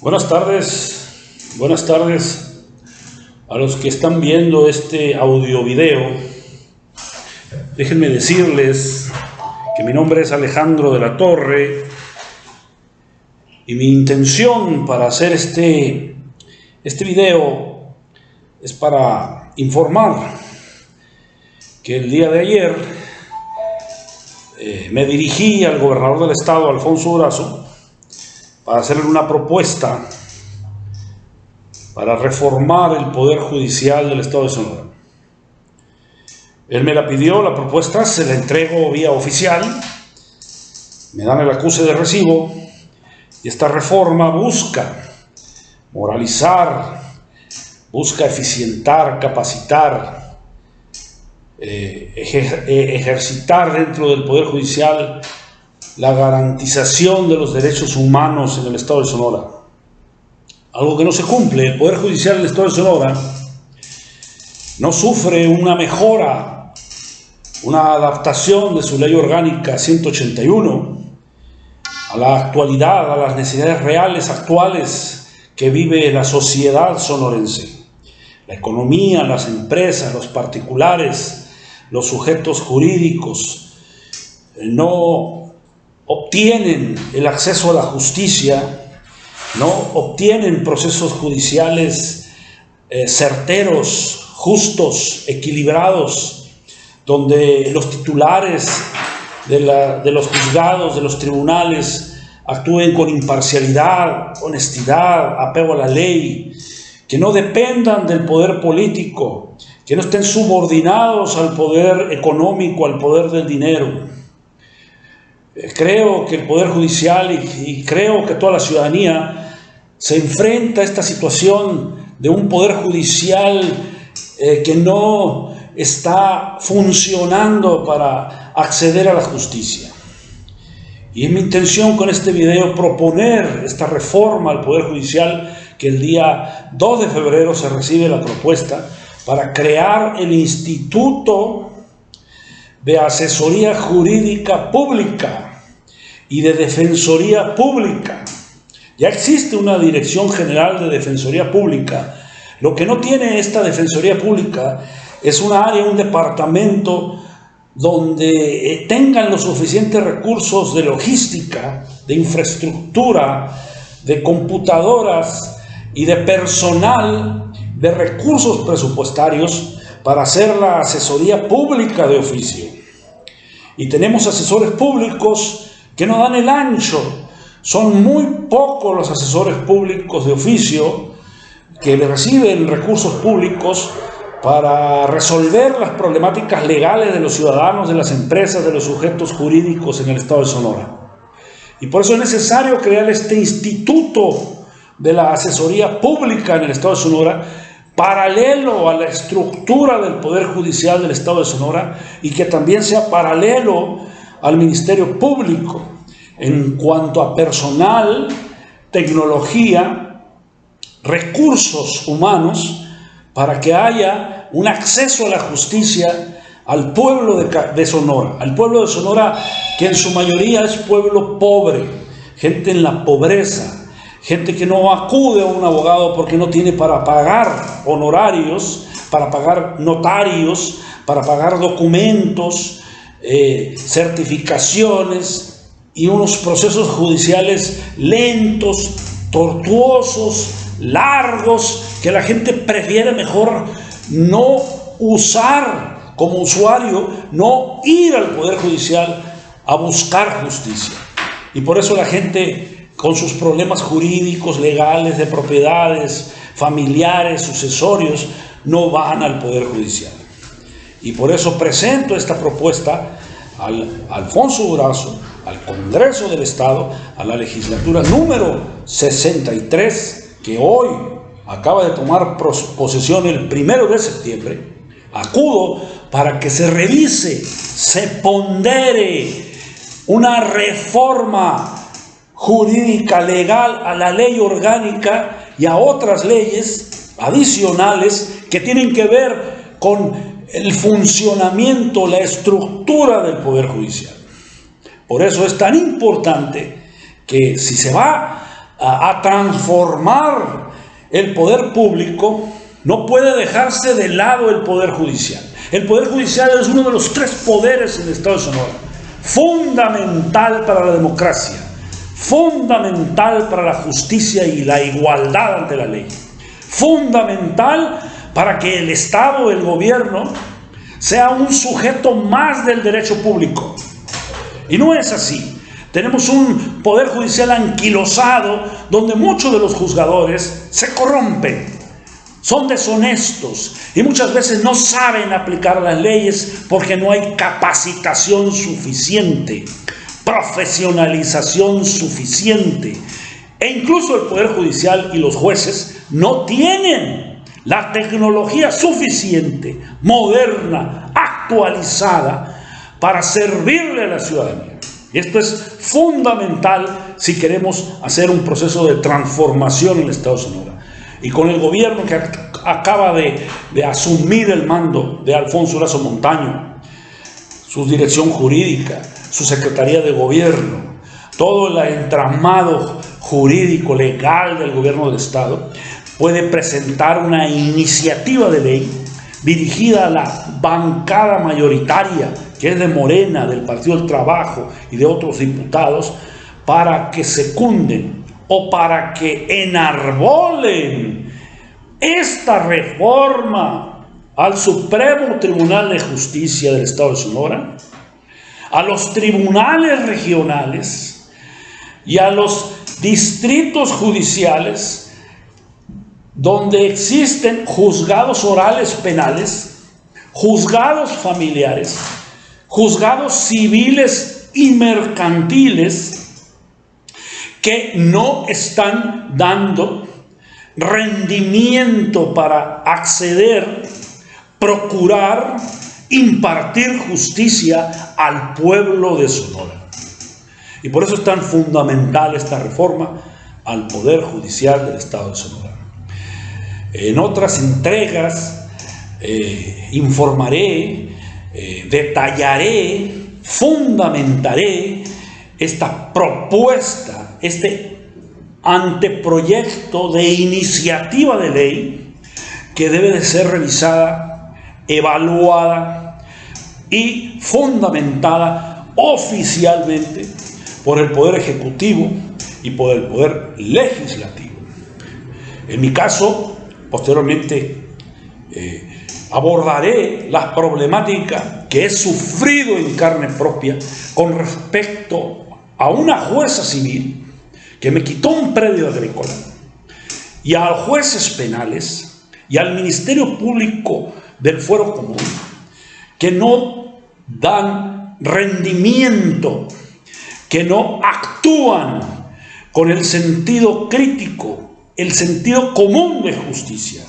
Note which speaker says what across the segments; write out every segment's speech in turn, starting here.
Speaker 1: Buenas tardes a los que están viendo este audio video. Déjenme decirles que mi nombre es Alejandro de la Torre y mi intención para hacer este video es para informar que el día de ayer me dirigí al gobernador del estado, Alfonso Durazo, para hacerle una propuesta para reformar el Poder Judicial del estado de Sonora. Él me la pidió, la propuesta, se la entrego vía oficial, me dan el acuse de recibo, y esta reforma busca moralizar, busca eficientar, capacitar, ejercitar dentro del Poder Judicial la garantización de los derechos humanos en el estado de Sonora. Algo que no se cumple. El Poder Judicial del estado de Sonora no sufre una mejora, una adaptación de su ley orgánica 181 a la actualidad, a las necesidades reales actuales que vive la sociedad sonorense. La economía, las empresas, los particulares, los sujetos jurídicos no obtienen el acceso a la justicia, no obtienen procesos judiciales certeros, justos, equilibrados, donde los titulares de los juzgados, de los tribunales, actúen con imparcialidad, honestidad, apego a la ley, que no dependan del poder político, que no estén subordinados al poder económico, al poder del dinero. Creo que el Poder Judicial y creo que toda la ciudadanía se enfrenta a esta situación de un Poder Judicial que no está funcionando para acceder a la justicia. Y es mi intención con este video proponer esta reforma al Poder Judicial, que el día 2 de febrero se recibe la propuesta para crear el Instituto de Asesoría Jurídica Pública y de Defensoría Pública. Ya existe una Dirección General de Defensoría Pública. Lo que no tiene esta Defensoría Pública es un área, un departamento donde tengan los suficientes recursos de logística, de infraestructura, de computadoras y de personal, de recursos presupuestarios para hacer la asesoría pública de oficio. Y tenemos asesores públicos que no dan el ancho. Son muy pocos los asesores públicos de oficio que reciben recursos públicos para resolver las problemáticas legales de los ciudadanos, de las empresas, de los sujetos jurídicos en el estado de Sonora. Y por eso es necesario crear este instituto de la asesoría pública en el estado de Sonora, paralelo a la estructura del Poder Judicial del estado de Sonora, y que también sea paralelo al Ministerio Público en cuanto a personal, tecnología, recursos humanos, para que haya un acceso a la justicia al pueblo de Sonora, al pueblo de Sonora que en su mayoría es pueblo pobre, gente en la pobreza, gente que no acude a un abogado porque no tiene para pagar honorarios, para pagar notarios, para pagar documentos, certificaciones y unos procesos judiciales lentos, tortuosos, largos, que la gente prefiere mejor no usar como usuario, no ir al Poder Judicial a buscar justicia. Y por eso la gente con sus problemas jurídicos, legales, de propiedades, familiares, sucesorios, no van al Poder Judicial. Y por eso presento esta propuesta al Alfonso Durazo, al Congreso del Estado, a la legislatura número 63, que hoy acaba de tomar posesión el 1 de septiembre. Acudo para que se revise, se pondere una reforma jurídica legal a la ley orgánica y a otras leyes adicionales que tienen que ver con el funcionamiento, la estructura del Poder Judicial. Por eso es tan importante que si se va a transformar el poder público, no puede dejarse de lado el poder judicial. El poder judicial es uno de los 3 poderes en el Estado de Sonora, fundamental para la democracia, fundamental para la justicia y la igualdad ante la ley, fundamental para que el Estado, el gobierno, sea un sujeto más del derecho público. Y no es así. Tenemos un poder judicial anquilosado donde muchos de los juzgadores se corrompen, son deshonestos y muchas veces no saben aplicar las leyes porque no hay capacitación suficiente, profesionalización suficiente. E incluso el poder judicial y los jueces no tienen la tecnología suficiente, moderna, actualizada, para servirle a la ciudadanía. Y esto es fundamental si queremos hacer un proceso de transformación en el Estado de Sonora. Y con el gobierno que acaba de asumir el mando de Alfonso Lazo Montaño, su dirección jurídica, su secretaría de gobierno, todo el entramado jurídico, legal del gobierno del Estado, puede presentar una iniciativa de ley dirigida a la bancada mayoritaria, que es de Morena, del Partido del Trabajo y de otros diputados, para que secunden o para que enarbolen esta reforma al Supremo Tribunal de Justicia del Estado de Sonora, a los tribunales regionales y a los distritos judiciales donde existen juzgados orales penales, juzgados familiares, juzgados civiles y mercantiles que no están dando rendimiento para acceder, procurar, impartir justicia al pueblo de Sonora. Y por eso es tan fundamental esta reforma al Poder Judicial del Estado de Sonora. En otras entregas informaré, detallaré, fundamentaré esta propuesta, este anteproyecto de iniciativa de ley que debe de ser revisada, evaluada y fundamentada oficialmente por el Poder Ejecutivo y por el Poder Legislativo. En mi caso, posteriormente abordaré la problemática que he sufrido en carne propia con respecto a una jueza civil que me quitó un predio agrícola, y a jueces penales y al Ministerio Público del Fuero Común, que no dan rendimiento, que no actúan con el sentido crítico, el sentido común de justicia,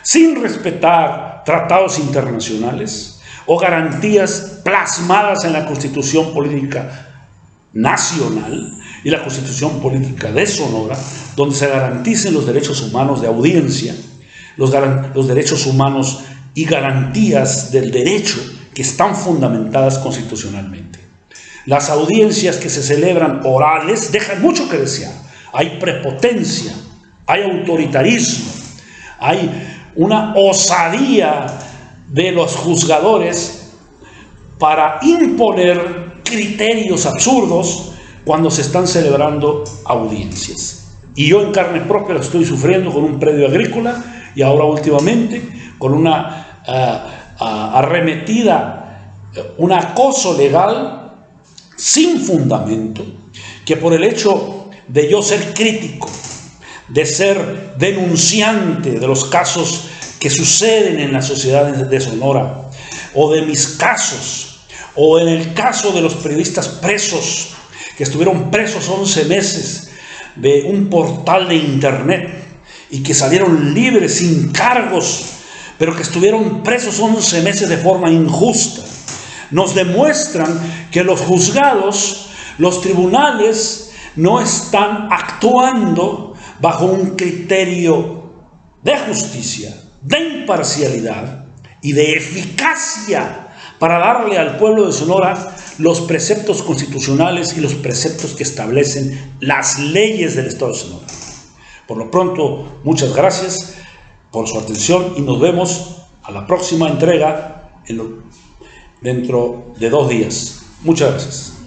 Speaker 1: sin respetar tratados internacionales o garantías plasmadas en la Constitución Política Nacional y la Constitución Política de Sonora, donde se garanticen los derechos humanos de audiencia, los derechos humanos y garantías del derecho que están fundamentadas constitucionalmente. Las audiencias que se celebran orales dejan mucho que desear. Hay prepotencia, hay autoritarismo, hay una osadía de los juzgadores para imponer criterios absurdos cuando se están celebrando audiencias. Y yo en carne propia lo estoy sufriendo con un predio agrícola y ahora últimamente con una arremetida, un acoso legal sin fundamento, que por el hecho de yo ser crítico, de ser denunciante de los casos que suceden en la sociedad de Sonora, o de mis casos, o en el caso de los periodistas presos, que estuvieron presos 11 meses de un portal de internet y que salieron libres sin cargos, pero que estuvieron presos 11 meses de forma injusta, nos demuestran que los juzgados, los tribunales, no están actuando bajo un criterio de justicia, de imparcialidad y de eficacia para darle al pueblo de Sonora los preceptos constitucionales y los preceptos que establecen las leyes del Estado de Sonora. Por lo pronto, muchas gracias por su atención y nos vemos a la próxima entrega dentro de 2 días. Muchas gracias.